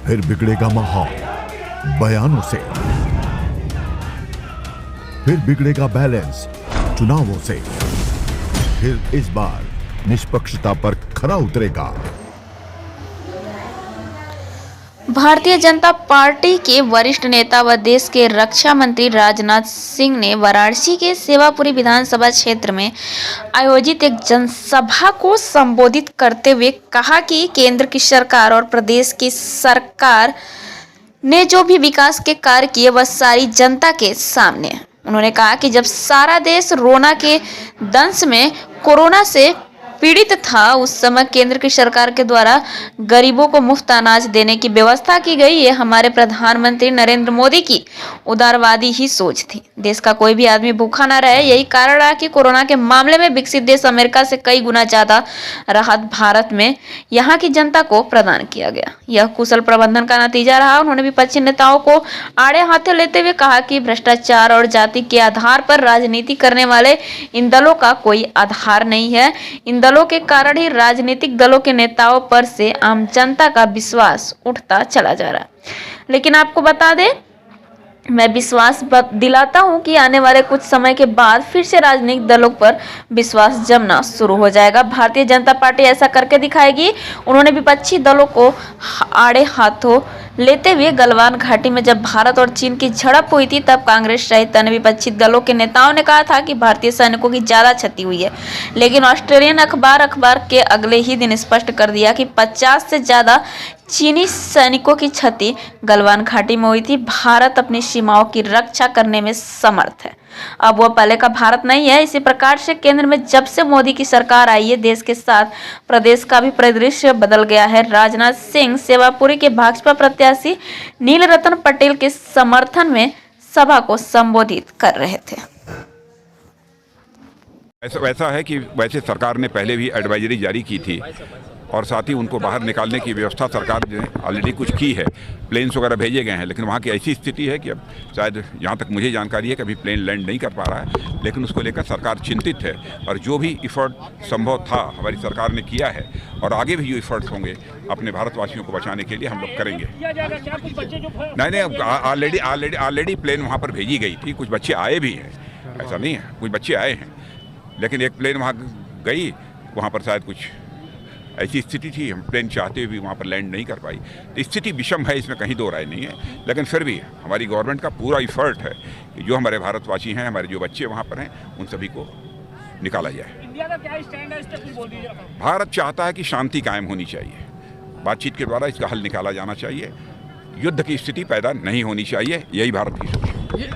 फिर बिगड़ेगा माहौल बयानों से, फिर बिगड़ेगा बैलेंस चुनावों से, फिर इस बार निष्पक्षता पर खरा उतरेगा। भारतीय जनता पार्टी के वरिष्ठ नेता व देश के रक्षा मंत्री राजनाथ सिंह ने वाराणसी के सेवापुरी विधानसभा क्षेत्र में आयोजित एक जनसभा को संबोधित करते हुए कहा कि केंद्र की सरकार और प्रदेश की सरकार ने जो भी विकास के कार्य किए वह सारी जनता के सामने है। उन्होंने कहा कि जब सारा देश कोरोना के दंश में कोरोना से पीड़ित था उस समय केंद्र की सरकार के द्वारा गरीबों को मुफ्त अनाज देने की व्यवस्था की गई। ये हमारे प्रधानमंत्री नरेंद्र मोदी की उदारवादी ही सोच थी। देश का कोई भी आदमी भूखा ना रहे, यही कारण रहा कि कोरोना के मामले में विकसित देश अमेरिका से कई गुना ज्यादा राहत भारत में यहाँ की जनता को प्रदान किया गया। यह कुशल प्रबंधन का नतीजा रहा। उन्होंने विपक्षी नेताओं को आड़े हाथे लेते हुए कहा कि भ्रष्टाचार और जाति के आधार पर राजनीति करने वाले इन दलों का कोई आधार नहीं है। इन दलों के कारण ही राजनीतिक दलों के नेताओं पर से आम जनता का विश्वास उठता चला जा रहा है। लेकिन आपको बता दें, मैं विश्वास दिलाता हूं कि आने वाले कुछ समय के बाद फिर से राजनीतिक दलों पर विश्वास जमना शुरू हो जाएगा। भारतीय जनता पार्टी ऐसा करके दिखाएगी। उन्होंने विपक्षी दलों को आड़े हाथों लेते हुए गलवान घाटी में जब भारत और चीन की झड़प हुई थी तब कांग्रेस सहित अन्य विपक्षी दलों के नेताओं ने कहा था कि भारतीय सैनिकों की ज्यादा क्षति हुई है। लेकिन ऑस्ट्रेलियन अखबार के अगले ही दिन स्पष्ट कर दिया कि 50 से ज्यादा चीनी सैनिकों की क्षति गलवान घाटी में हुई थी। भारत अपनी सीमाओं की रक्षा करने में समर्थ है। अब वह पहले का भारत नहीं है। इसी प्रकार से केंद्र में जब से मोदी की सरकार आई है, देश के साथ प्रदेश का भी परिदृश्य बदल गया है। राजनाथ सिंह सेवापुरी के भाजपा प्रत्याशी नीलरतन पटेल के समर्थन में सभा को संबोधित कर रहे थे। वैसा है कि वैसे सरकार ने पहले भी एडवाइजरी जारी की थी और साथ ही उनको बाहर निकालने की व्यवस्था सरकार ने ऑलरेडी कुछ की है। प्लेन्स वगैरह भेजे गए हैं, लेकिन वहाँ की ऐसी स्थिति है कि अब शायद जहाँ तक मुझे जानकारी है कि अभी प्लेन लैंड नहीं कर पा रहा है, लेकिन उसको लेकर सरकार चिंतित है। और जो भी इफ़र्ट संभव था हमारी सरकार ने किया है और आगे भी जो इफ़र्ट्स होंगे अपने भारतवासियों को बचाने के लिए हम लोग करेंगे। नहीं, ऑलरेडी प्लेन वहाँ पर भेजी गई थी। कुछ बच्चे आए भी हैं, ऐसा नहीं है, कुछ बच्चे आए हैं, लेकिन एक प्लेन वहाँ गई, वहाँ पर शायद कुछ ऐसी स्थिति थी, हम प्लेन चाहते हुए भी वहाँ पर लैंड नहीं कर पाई। तो स्थिति विषम है, इसमें कहीं दो राय नहीं है। लेकिन फिर भी हमारी गवर्नमेंट का पूरा इफर्ट है कि जो हमारे भारतवासी हैं, हमारे जो बच्चे वहाँ पर हैं, उन सभी को निकाला जाए। इंडिया का क्या स्टैंड है इस पर कुछ बोल दीजिए। भारत चाहता है कि शांति कायम होनी चाहिए, बातचीत के द्वारा इसका हल निकाला जाना चाहिए, युद्ध की स्थिति पैदा नहीं होनी चाहिए, यही भारत की सोच है।